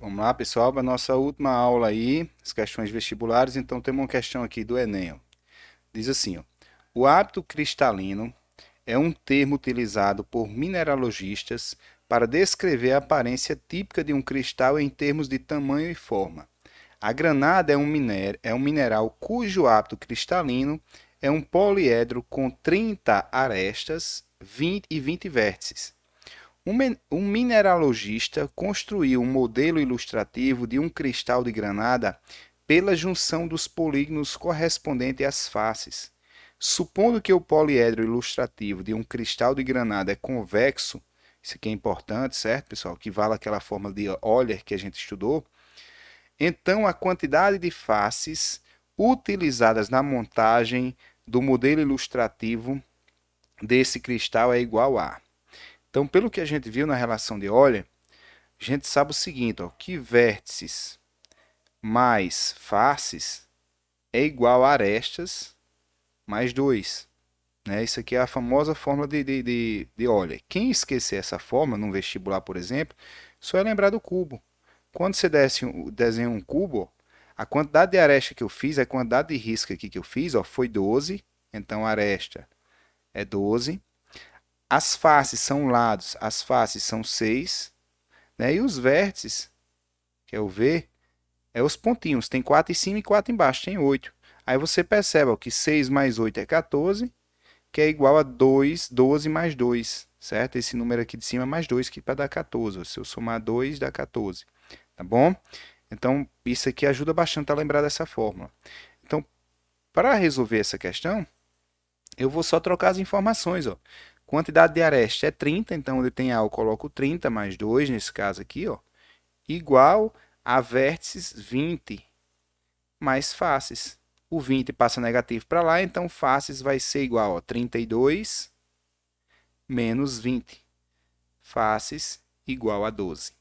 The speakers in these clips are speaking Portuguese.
Vamos lá, pessoal, para a nossa última aula aí, as questões vestibulares. Então, temos uma questão aqui do Enem. Ó. Diz assim, ó, o hábito cristalino é um termo utilizado por mineralogistas para descrever a aparência típica de um cristal em termos de tamanho e forma. A granada é um mineral cujo hábito cristalino é um poliedro com 30 arestas 20 e 20 vértices. Um mineralogista construiu um modelo ilustrativo de um cristal de granada pela junção dos polígonos correspondentes às faces. Supondo que o poliedro ilustrativo de um cristal de granada é convexo, isso aqui é importante, certo, pessoal? Que vale aquela fórmula de Euler que a gente estudou. Então, a quantidade de faces utilizadas na montagem do modelo ilustrativo desse cristal é igual a. Então, pelo que a gente viu na relação de Euler, a gente sabe o seguinte, ó, que vértices mais faces é igual a arestas mais 2. Né? Isso aqui é a famosa fórmula de Euler. Quem esquecer essa fórmula no vestibular, por exemplo, só é lembrar do cubo. Quando você desenha um cubo, a quantidade de aresta que eu fiz, a quantidade de risca aqui que eu fiz, ó, foi 12. Então, a aresta é 12. As faces são lados, as faces são 6. Né? E os vértices, que é o V, é os pontinhos. Tem 4 em cima e 4 embaixo, tem 8. Aí você percebe ó, que 6 mais 8 é 14, que é igual a 2, 12 mais 2, certo? Esse número aqui de cima é mais 2, que para dar 14. Se eu somar 2, dá 14, tá bom? Então, isso aqui ajuda bastante a lembrar dessa fórmula. Então, para resolver essa questão, eu vou só trocar as informações, ó. Quantidade de aresta é 30, então onde tem A eu coloco 30 mais 2, nesse caso aqui, ó, igual a vértices 20 mais faces. O 20 passa negativo para lá, então faces vai ser igual a 32 menos 20. Faces igual a 12.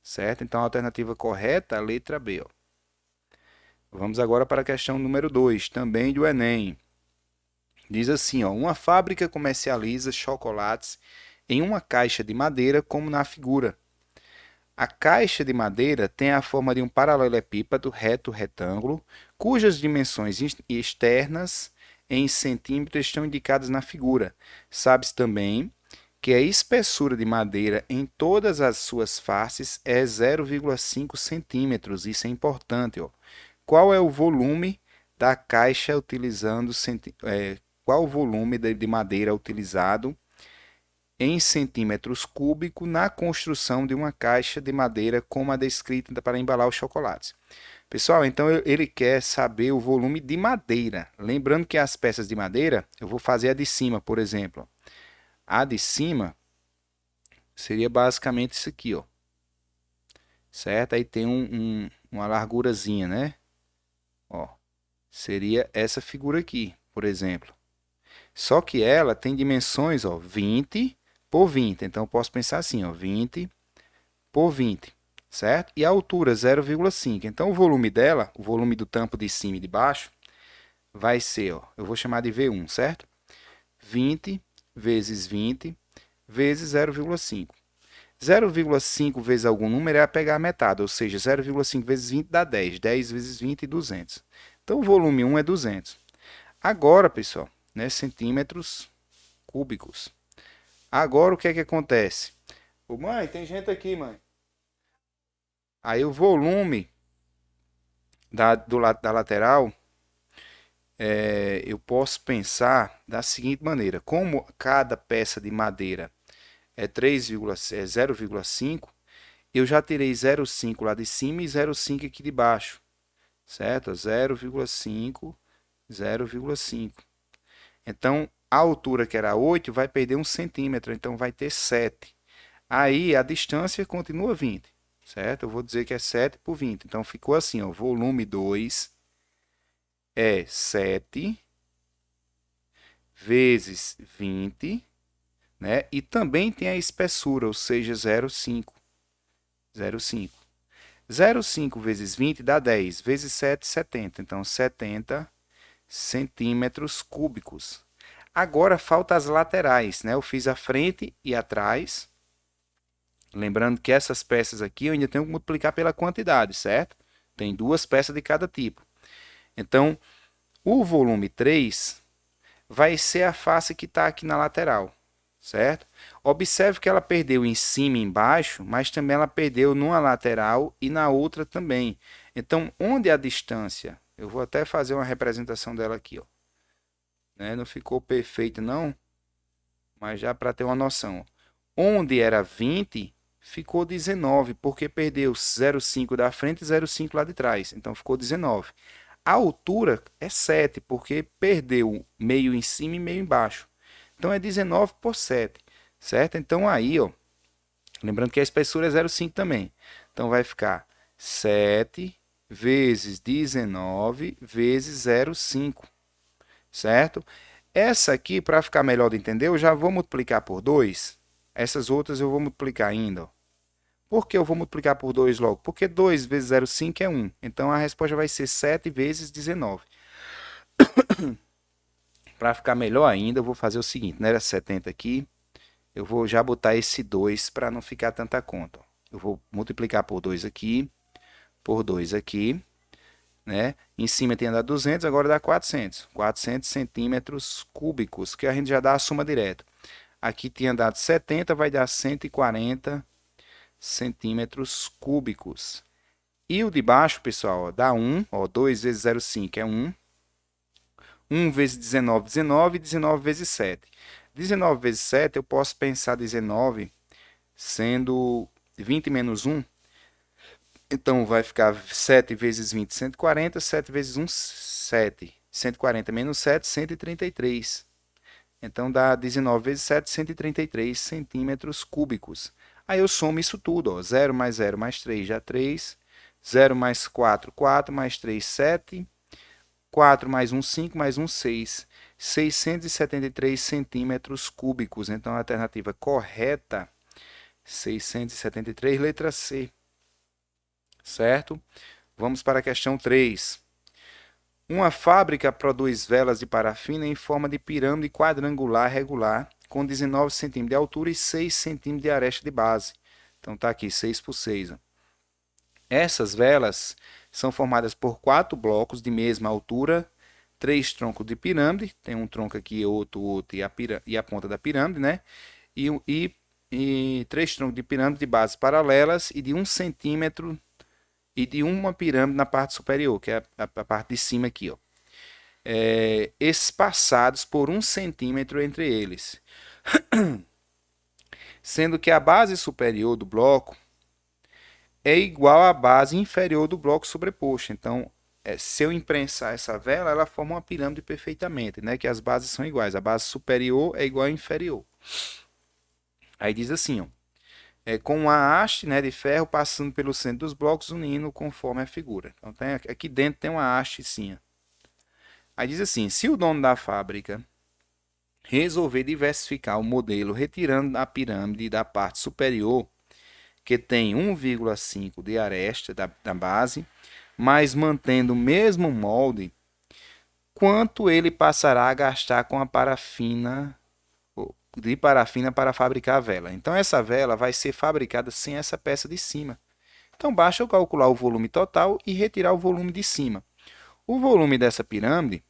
Certo? Então a alternativa correta é a letra B. Ó. Vamos agora para a questão número 2, também do Enem. Diz assim, ó, uma fábrica comercializa chocolates em uma caixa de madeira como na figura. A caixa de madeira tem a forma de um paralelepípedo reto-retângulo, cujas dimensões externas em centímetros estão indicadas na figura. Sabe-se também que a espessura de madeira em todas as suas faces é 0,5 centímetros. Isso é importante. Ó. Qual é o volume da caixa utilizando qual o volume de madeira utilizado em centímetros cúbicos na construção de uma caixa de madeira como a descrita para embalar os chocolates. Pessoal, então ele quer saber o volume de madeira. Lembrando que as peças de madeira, eu vou fazer a de cima, por exemplo. A de cima seria basicamente isso aqui, ó. Certo? Aí tem uma largurazinha, né? Ó, seria essa figura aqui, por exemplo. Só que ela tem dimensões, ó, 20 por 20. Então, eu posso pensar assim, ó, 20 por 20, certo? E a altura 0,5. Então, o volume dela, o volume do tampo de cima e de baixo, vai ser, ó, eu vou chamar de V1, certo? 20 vezes 20 vezes 0,5. 0,5 vezes algum número é pegar a metade, ou seja, 0,5 vezes 20 dá 10. 10 vezes 20, 200. Então, o volume 1 é 200. Agora, pessoal, né, centímetros cúbicos. Agora, o que é que acontece? Ô, mãe, tem gente aqui, mãe. Aí o volume do lado da lateral, eu posso pensar da seguinte maneira: como cada peça de madeira é 0,5, eu já tirei 0,5 lá de cima e 0,5 aqui de baixo, certo? 0,5, 0,5. Então, a altura que era 8 vai perder 1 centímetro, então vai ter 7. Aí a distância continua 20, certo? Eu vou dizer que é 7 por 20. Então ficou assim, ó, volume 2 é 7 vezes 20, né? E também tem a espessura, ou seja, 0,5. 0,5. 0,5 vezes 20 dá 10, vezes 7, 70. Então, 70 centímetros cúbicos. Agora falta as laterais, né? Eu fiz a frente e atrás. Lembrando que essas peças aqui eu ainda tenho que multiplicar pela quantidade, certo? Tem duas peças de cada tipo. Então, o volume 3 vai ser a face que está aqui na lateral, certo? Observe que ela perdeu em cima e embaixo, mas também ela perdeu numa lateral e na outra também. Então, onde a distância? Eu vou até fazer uma representação dela aqui, ó. Né? Não ficou perfeito não, mas já para ter uma noção. Onde era 20, ficou 19, porque perdeu 0,5 da frente e 0,5 lá de trás. Então, ficou 19. A altura é 7, porque perdeu meio em cima e meio embaixo. Então, é 19 por 7, certo? Então, aí, ó, lembrando que a espessura é 0,5 também. Então, vai ficar 7 vezes 19 vezes 0,5, certo? Essa aqui, para ficar melhor de entender, eu já vou multiplicar por 2. Essas outras eu vou multiplicar ainda, ó. Por que eu vou multiplicar por 2 logo? Porque 2 vezes 0,5 é 1. Então, a resposta vai ser 7 vezes 19. Para ficar melhor ainda, eu vou fazer o seguinte, né? Era 70 aqui, eu vou já botar esse 2 para não ficar tanta conta. Eu vou multiplicar por 2 aqui, por 2 aqui, né? Em cima tinha dado 200, agora dá 400. 400 centímetros cúbicos, que a gente já dá a soma direta. Aqui tinha dado 70, vai dar 140 centímetros cúbicos. E o de baixo, pessoal, ó, dá 1, ó, 2 vezes 0,5 é 1. 1 vezes 19, 19, 19 vezes 7. 19 vezes 7, eu posso pensar 19 sendo 20 menos 1. Então, vai ficar 7 vezes 20, 140. 7 vezes 1, 7. 140 menos 7, 133. Então, dá 19 vezes 7, 133 centímetros cúbicos. Aí eu somo isso tudo, ó. 0 mais 0 mais 3 já 3. 0 mais 4, 4 mais 3, 7. 4 mais 1, 5, mais 1, 6. 673 centímetros cúbicos. Então, a alternativa correta, 673, letra C. Certo? Vamos para a questão 3. Uma fábrica produz velas de parafina em forma de pirâmide quadrangular regular, com 19 centímetros de altura e 6 centímetros de aresta de base. Então, está aqui, 6 por 6. Ó. Essas velas são formadas por 4 blocos de mesma altura, 3 troncos de pirâmide, tem um tronco aqui, outro e a ponta da pirâmide, né? E 3 troncos de pirâmide de bases paralelas e de 1 centímetro e de uma pirâmide na parte superior, que é a parte de cima aqui, ó. Espaçados por 1 centímetro entre eles. Sendo que a base superior do bloco é igual à base inferior do bloco sobreposto. Então, se eu imprensar essa vela, ela forma uma pirâmide perfeitamente, né? Que as bases são iguais. A base superior é igual à inferior. Aí diz assim, ó, com uma haste, né, de ferro passando pelo centro dos blocos, unindo conforme a figura. Então, aqui dentro tem uma hastezinha. Aí diz assim, se o dono da fábrica resolver diversificar o modelo retirando a pirâmide da parte superior, que tem 1,5 de aresta da base, mas mantendo o mesmo molde, quanto ele passará a gastar com a parafina de parafina para fabricar a vela. Então essa vela vai ser fabricada sem essa peça de cima. Então basta eu calcular o volume total e retirar o volume de cima. O volume dessa pirâmide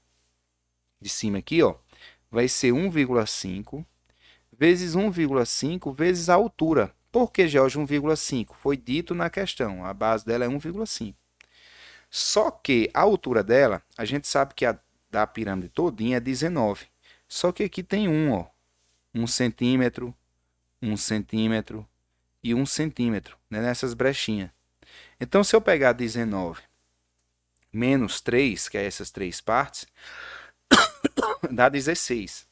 de cima aqui, ó, vai ser 1,5 vezes 1,5 vezes a altura. Por que, George, 1,5? Foi dito na questão, a base dela é 1,5. Só que a altura dela, a gente sabe que a da pirâmide todinha é 19. Só que aqui tem 1, ó. 1 centímetro, 1 centímetro e 1 centímetro, né, nessas brechinhas. Então, se eu pegar 19 menos 3, que é essas três partes, dá 16.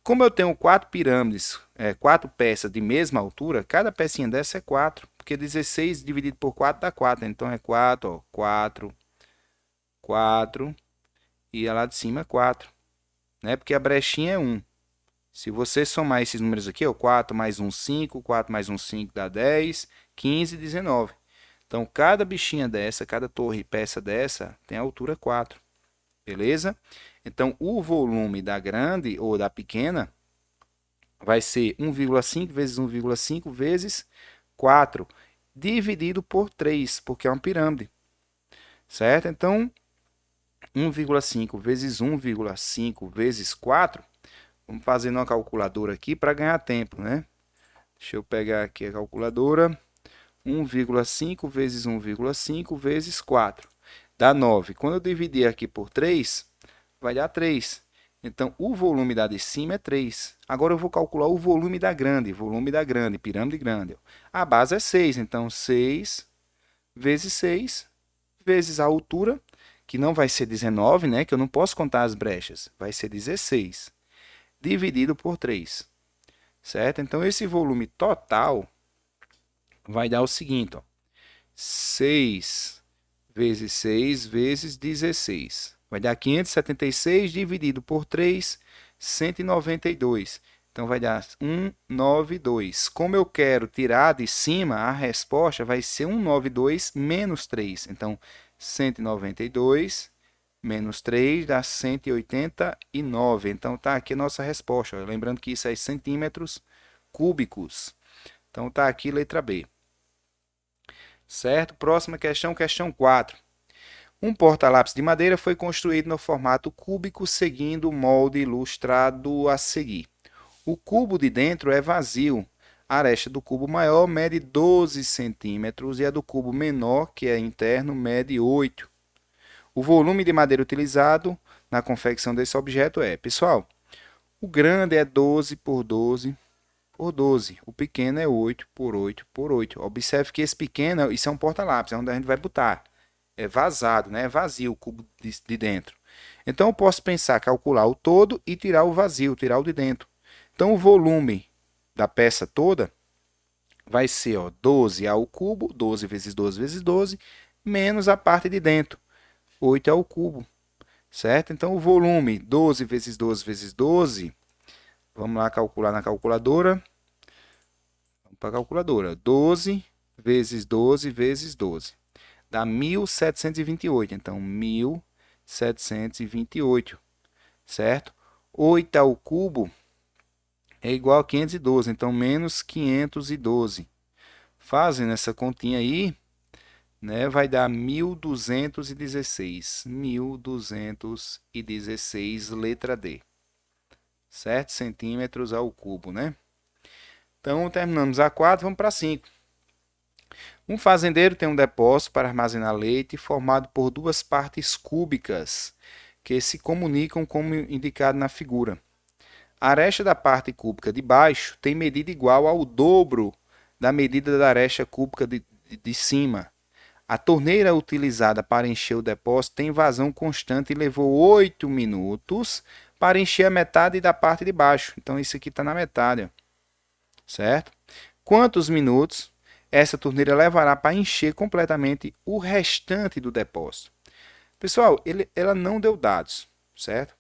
Como eu tenho 4 pirâmides, 4 peças de mesma altura, cada pecinha dessa é 4, porque 16 dividido por 4 dá 4. Então é 4, ó, 4, 4 e a lá de cima é 4, né? Porque a brechinha é 1. Se você somar esses números aqui, ó, 4 mais 1, 5, 4 mais 1, 5 dá 10, 15, 19. Então cada bichinha dessa, cada torre peça dessa tem a altura 4. Beleza? Então o volume da grande ou da pequena vai ser 1,5 vezes 1,5 vezes 4 dividido por 3, porque é uma pirâmide, certo? Então, 1,5 vezes 1,5 vezes 4, vamos fazer uma calculadora aqui para ganhar tempo, né? Deixa eu pegar aqui a calculadora. 1,5 vezes 1,5 vezes 4 dá 9. Quando eu dividir aqui por 3, vai dar 3. Então, o volume da de cima é 3. Agora eu vou calcular o volume da grande, pirâmide grande. A base é 6, então 6 vezes a altura, que não vai ser 19, né, que eu não posso contar as brechas, vai ser 16, dividido por 3, certo? Então, esse volume total vai dar o seguinte, ó, 6 vezes 6 vezes 16. Vai dar 576 dividido por 3, 192. Então, vai dar 192. Como eu quero tirar de cima, a resposta vai ser 192 menos 3. Então, 192 menos 3 dá 189. Então, está aqui a nossa resposta. Lembrando que isso é centímetros cúbicos. Então, está aqui letra B. Certo? Próxima questão, questão 4. Um porta-lápis de madeira foi construído no formato cúbico seguindo o molde ilustrado a seguir. O cubo de dentro é vazio. A aresta do cubo maior mede 12 centímetros e a do cubo menor, que é interno, mede 8. O volume de madeira utilizado na confecção desse objeto é, pessoal, o grande é 12 por 12 por 12. O pequeno é 8 por 8 por 8. Observe que esse pequeno, isso é um porta-lápis, é onde a gente vai botar. É vazado, né? É vazio o cubo de dentro. Então, eu posso pensar, calcular o todo e tirar o vazio, tirar o de dentro. Então, o volume da peça toda vai ser, ó, 12 ao cubo, 12 vezes 12 vezes 12, menos a parte de dentro, 8 ao cubo, certo? Então, o volume 12 vezes 12 vezes 12, vamos lá calcular na calculadora. Vamos para a calculadora. 12 vezes 12 vezes 12. Dá 1.728. Então, 1.728. Certo? 8 ao cubo é igual a 512. Então, menos 512. Fazendo essa continha aí, né, vai dar 1.216. 1.216, letra D. Certo? Centímetros ao cubo, né? Então, terminamos a 4, vamos para a 5. Um fazendeiro tem um depósito para armazenar leite formado por duas partes cúbicas que se comunicam como indicado na figura. A aresta da parte cúbica de baixo tem medida igual ao dobro da medida da aresta cúbica de cima. A torneira utilizada para encher o depósito tem vazão constante e levou 8 minutos para encher a metade da parte de baixo. Então, isso aqui está na metade, ó. Certo? Quantos minutos essa torneira levará para encher completamente o restante do depósito? Pessoal, ela não deu dados, certo?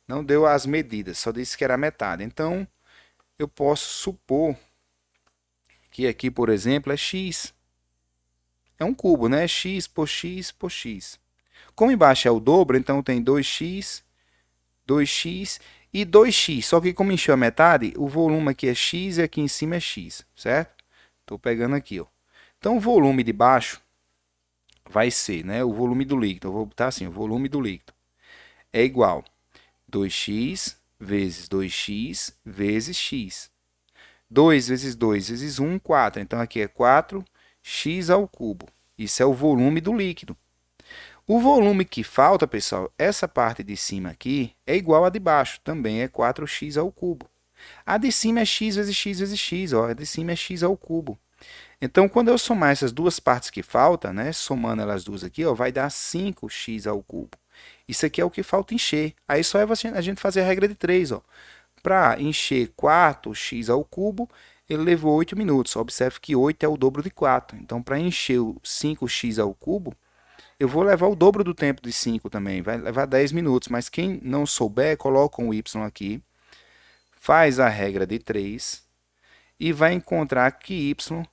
Não deu as medidas, só disse que era metade. Então, eu posso supor que aqui, por exemplo, é x. É um cubo, né? X por x por x. Como embaixo é o dobro, então tem 2x, 2x e 2x. Só que como encheu a metade, o volume aqui é x e aqui em cima é x, certo? Estou pegando aqui, ó. Então, o volume de baixo vai ser, né, o volume do líquido. Eu vou botar assim, o volume do líquido é igual a 2x vezes 2x vezes x. 2 vezes 2 vezes 1, 4. Então, aqui é 4x ao cubo. Isso é o volume do líquido. O volume que falta, pessoal, essa parte de cima aqui, é igual a de baixo. Também é 4x ao cubo. A de cima é x vezes x vezes x. Ó. A de cima é x ao cubo. Então, quando eu somar essas duas partes que faltam, né, somando elas duas aqui, ó, vai dar 5x ao cubo. Isso aqui é o que falta encher. Aí só é a gente fazer a regra de 3. Para encher 4x ao cubo, ele levou 8 minutos. Observe que 8 é o dobro de 4. Então, para encher o 5x ao cubo, eu vou levar o dobro do tempo de 5 também. Vai levar 10 minutos. Mas quem não souber, coloca um y aqui, faz a regra de 3 e vai encontrar que y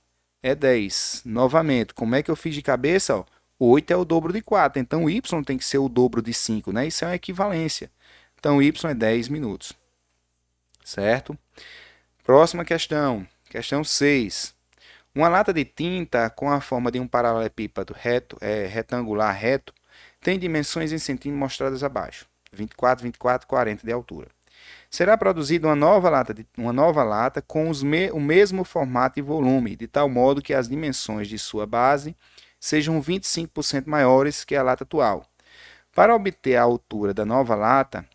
é 10. Novamente, como é que eu fiz de cabeça? Ó, 8 é o dobro de 4, então y tem que ser o dobro de 5, né? Isso é uma equivalência. Então, y é 10 minutos. Certo? Próxima questão. Questão 6. Uma lata de tinta com a forma de um paralelepípedo retangular reto tem dimensões em centímetros mostradas abaixo, 24, 24, 40 de altura. Será produzida uma nova lata com o mesmo formato e volume, de tal modo que as dimensões de sua base sejam 25% maiores que a lata atual. Para obter a altura da nova lata,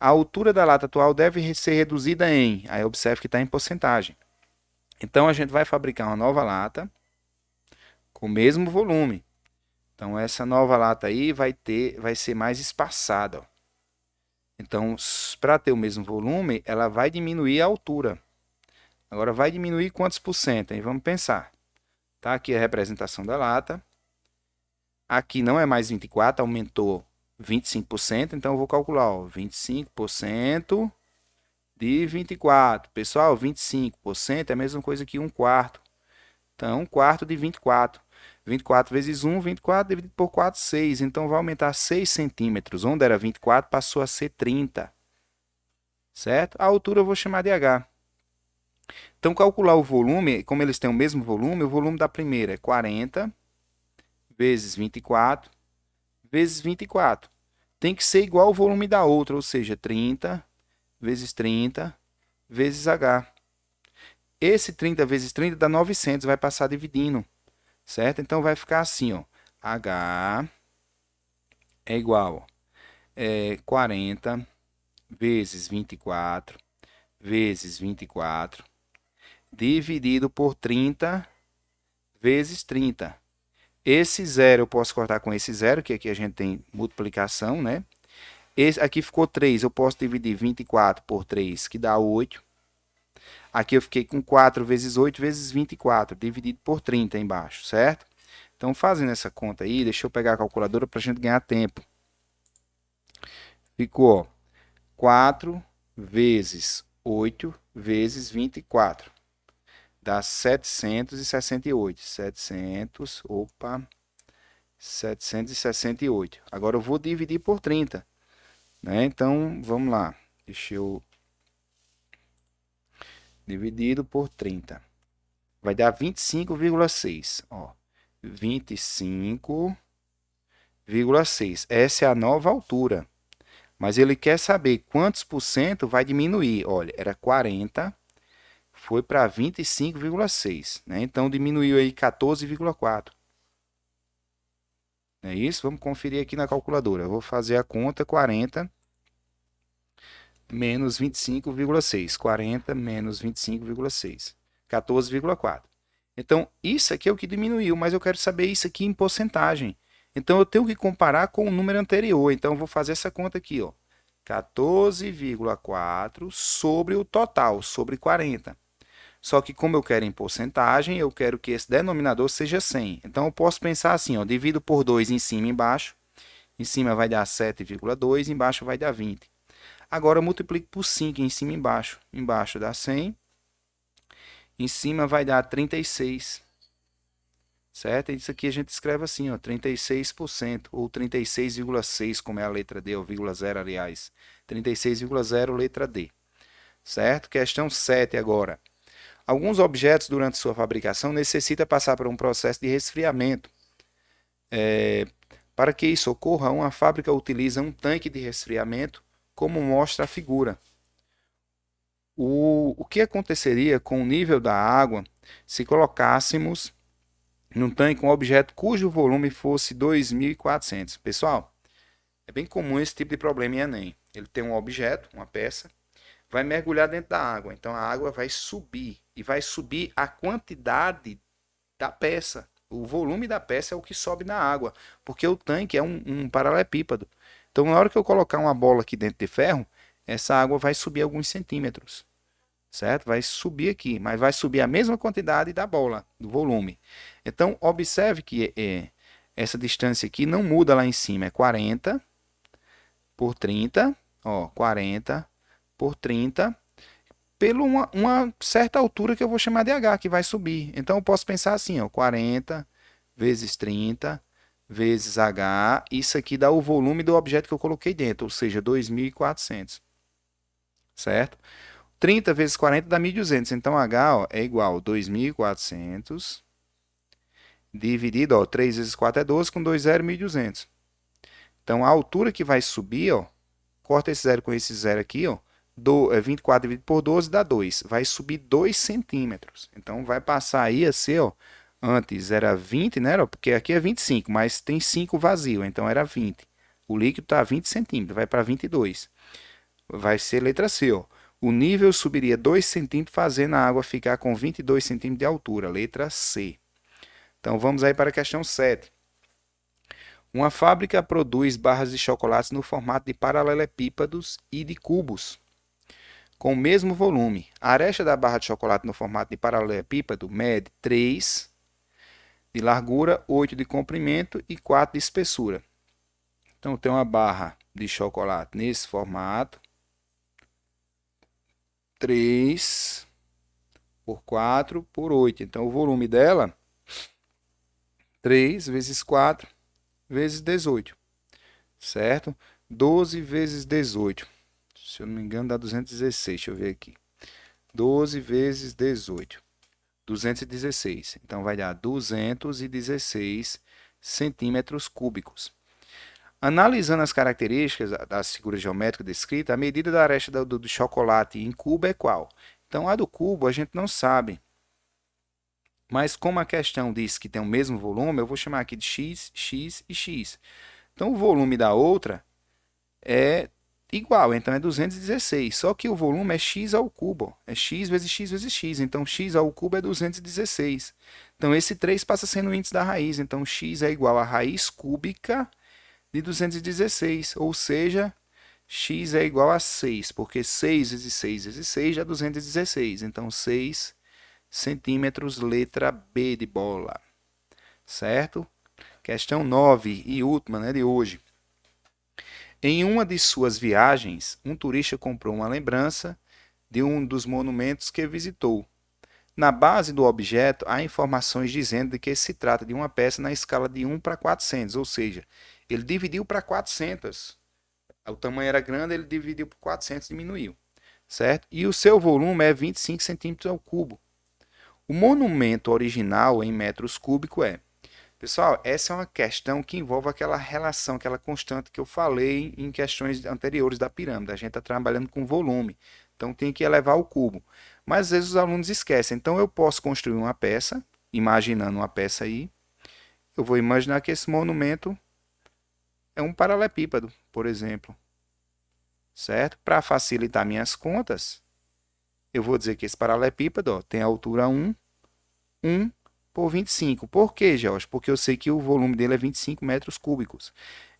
a altura da lata atual deve ser reduzida em, aí observe que está em porcentagem. Então a gente vai fabricar uma nova lata com o mesmo volume. Então essa nova lata aí vai ser mais espaçada, ó. Então, para ter o mesmo volume, ela vai diminuir a altura. Agora, vai diminuir quantos por cento? Aí vamos pensar. Tá? Aqui é a representação da lata. Aqui não é mais 24, aumentou 25%. Então, eu vou calcular, ó, 25% de 24. Pessoal, 25% é a mesma coisa que 1 quarto. Então, 1 quarto de 24. 24 vezes 1, 24 dividido por 4, 6. Então, vai aumentar 6 centímetros. Onde era 24, passou a ser 30. Certo? A altura eu vou chamar de H. Então, calcular o volume, como eles têm o mesmo volume, o volume da primeira é 40 vezes 24 vezes 24. Tem que ser igual ao volume da outra, ou seja, 30 vezes 30 vezes H. Esse 30 vezes 30 dá 900, vai passar dividindo, certo? Então, vai ficar assim, ó, H é igual a 40 vezes 24 vezes 24 dividido por 30 vezes 30. Esse zero eu posso cortar com esse zero, que aqui a gente tem multiplicação, né? Esse aqui ficou 3, eu posso dividir 24 por 3, que dá 8. Aqui eu fiquei com 4 vezes 8 vezes 24, dividido por 30 embaixo, certo? Então, fazendo essa conta aí, deixa eu pegar a calculadora para a gente ganhar tempo. Ficou, ó, 4 vezes 8 vezes 24. Dá 768. 768. Agora eu vou dividir por 30. Né? Então, vamos lá. Deixa eu... Dividido por 30. Vai dar 25,6. 25,6. Essa é a nova altura. Mas ele quer saber quantos por cento vai diminuir. Olha, era 40, foi para 25,6. Né? Então, diminuiu aí 14,4. É isso? Vamos conferir aqui na calculadora. Eu vou fazer a conta 40 menos 25,6. 40 menos 25,6. 14,4. Então, isso aqui é o que diminuiu, mas eu quero saber isso aqui em porcentagem. Então, eu tenho que comparar com o número anterior. Então, eu vou fazer essa conta aqui, ó. 14,4 sobre o total, sobre 40. Só que como eu quero em porcentagem, eu quero que esse denominador seja 100. Então, eu posso pensar assim, ó, divido por 2 em cima e embaixo. Em cima vai dar 7,2, embaixo vai dar 20. Agora, eu multiplico por 5 em cima e embaixo. Embaixo dá 100. Em cima vai dar 36. Certo? Isso aqui a gente escreve assim, ó, 36%, ou 36,6, como é a letra D, ou vírgula 0, aliás. 36,0, letra D. Certo? Questão 7 agora. Alguns objetos, durante sua fabricação, necessitam passar por um processo de resfriamento. Para que isso ocorra, uma fábrica utiliza um tanque de resfriamento, como mostra a figura. O que aconteceria com o nível da água se colocássemos num tanque um objeto cujo volume fosse 2.400? Pessoal, é bem comum esse tipo de problema em Enem. Ele tem um objeto, uma peça, vai mergulhar dentro da água. Então a água vai subir e vai subir a quantidade da peça. O volume da peça é o que sobe na água, porque o tanque é um paralelepípedo. Então, na hora que eu colocar uma bola aqui dentro de ferro, essa água vai subir alguns centímetros, certo? Vai subir aqui, mas vai subir a mesma quantidade da bola, do volume. Então, observe que essa distância aqui não muda lá em cima, é 40 por 30, ó, 40 por 30, pela uma certa altura que eu vou chamar de H, que vai subir. Então, eu posso pensar assim, ó, 40 vezes 30 vezes H, isso aqui dá o volume do objeto que eu coloquei dentro, ou seja, 2.400, certo? 30 vezes 40 dá 1.200. Então, H, ó, é igual a 2.400 dividido, ó, 3 vezes 4 é 12, com 2 zero, 1.200. Então, a altura que vai subir, ó, corta esse zero com esse zero aqui, ó, 24 dividido por 12 dá 2. Vai subir 2 centímetros. Então, vai passar aí a ser, ó, antes era 20, né? Porque aqui é 25, mas tem 5 vazio, então era 20. O líquido está a 20 centímetros, vai para 22. Vai ser letra C, ó. O nível subiria 2 centímetros, fazendo a água ficar com 22 centímetros de altura. Letra C. Então, vamos aí para a questão 7. Uma fábrica produz barras de chocolates no formato de paralelepípedos e de cubos, com o mesmo volume. A aresta da barra de chocolate no formato de paralelepípedo mede 3 de largura, 8 de comprimento e 4 de espessura. Então, tem uma barra de chocolate nesse formato. 3 por 4 por 8. Então, o volume dela, 3 vezes 4 vezes 18. Certo? 12 vezes 18. Se eu não me engano, dá 216. Deixa eu ver aqui. 12 vezes 18. 216. Então, vai dar 216 centímetros cúbicos. Analisando as características das figuras geométricas descritas, a medida da aresta do chocolate em cubo é qual? Então, a do cubo a gente não sabe. Mas como a questão diz que tem o mesmo volume, eu vou chamar aqui de x, x e x. Então, o volume da outra é igual, então é 216. Só que o volume é x ao cubo. É x vezes x vezes x. Então, x ao cubo é 216. Então, esse 3 passa sendo o índice da raiz. Então, x é igual a raiz cúbica de 216. Ou seja, x é igual a 6. Porque 6 vezes 6 vezes 6 dá 216. Então, 6 centímetros, letra B de bola. Certo? Questão 9 e última, né, de hoje. Em uma de suas viagens, um turista comprou uma lembrança de um dos monumentos que visitou. Na base do objeto, há informações dizendo de que se trata de uma peça na escala de 1 para 400, ou seja, ele dividiu para 400. O tamanho era grande, ele dividiu por 400, diminuiu. Certo? E o seu volume é 25 centímetros ao cubo. O monumento original em metros cúbicos é... Pessoal, essa é uma questão que envolve aquela relação, aquela constante que eu falei em questões anteriores da pirâmide. A gente está trabalhando com volume, então tem que elevar o cubo. Mas às vezes os alunos esquecem. Então eu posso construir uma peça, imaginando uma peça aí. Eu vou imaginar que esse monumento é um paralelepípedo, por exemplo. Certo? Para facilitar minhas contas, eu vou dizer que esse paralelepípedo ó, tem a altura 1, 1 por 25. Por quê, Jorge? Porque eu sei que o volume dele é 25 metros cúbicos.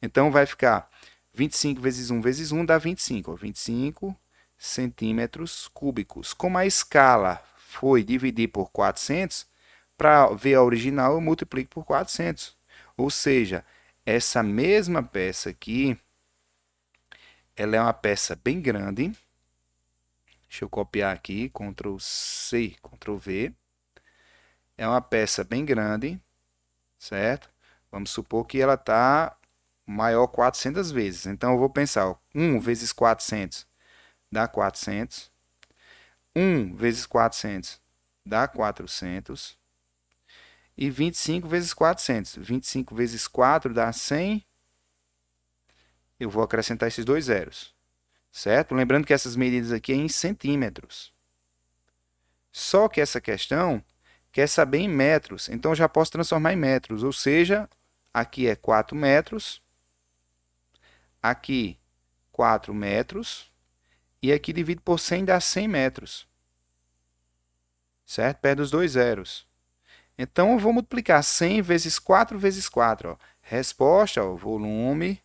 Então, vai ficar 25 vezes 1 vezes 1 dá 25. 25 centímetros cúbicos. Como a escala foi dividir por 400, para ver a original eu multiplico por 400. Ou seja, essa mesma peça aqui, ela é uma peça bem grande. Deixa eu copiar aqui, Ctrl C, Ctrl V. É uma peça bem grande, certo? Vamos supor que ela está maior 400 vezes. Então, eu vou pensar, ó, 1 vezes 400 dá 400. 1 vezes 400 dá 400. E 25 vezes 400. 25 vezes 4 dá 100. Eu vou acrescentar esses dois zeros, certo? Lembrando que essas medidas aqui é em centímetros. Só que essa questão quer saber em metros, então eu já posso transformar em metros, ou seja, aqui é 4 metros, aqui 4 metros, e aqui divido por 100 dá 100 metros, certo? Perde os dois zeros. Então, eu vou multiplicar 100 vezes 4 vezes 4. Ó. Resposta, ó, volume,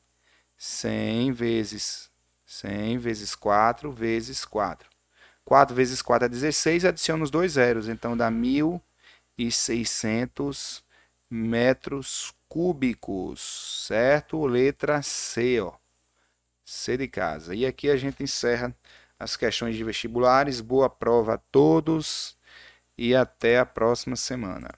100 vezes 4 vezes 4. 4 vezes 4 é 16, adiciono os dois zeros, então dá 1.600 metros cúbicos, certo? Letra C, ó. C de casa. E aqui a gente encerra as questões de vestibulares. Boa prova a todos e até a próxima semana.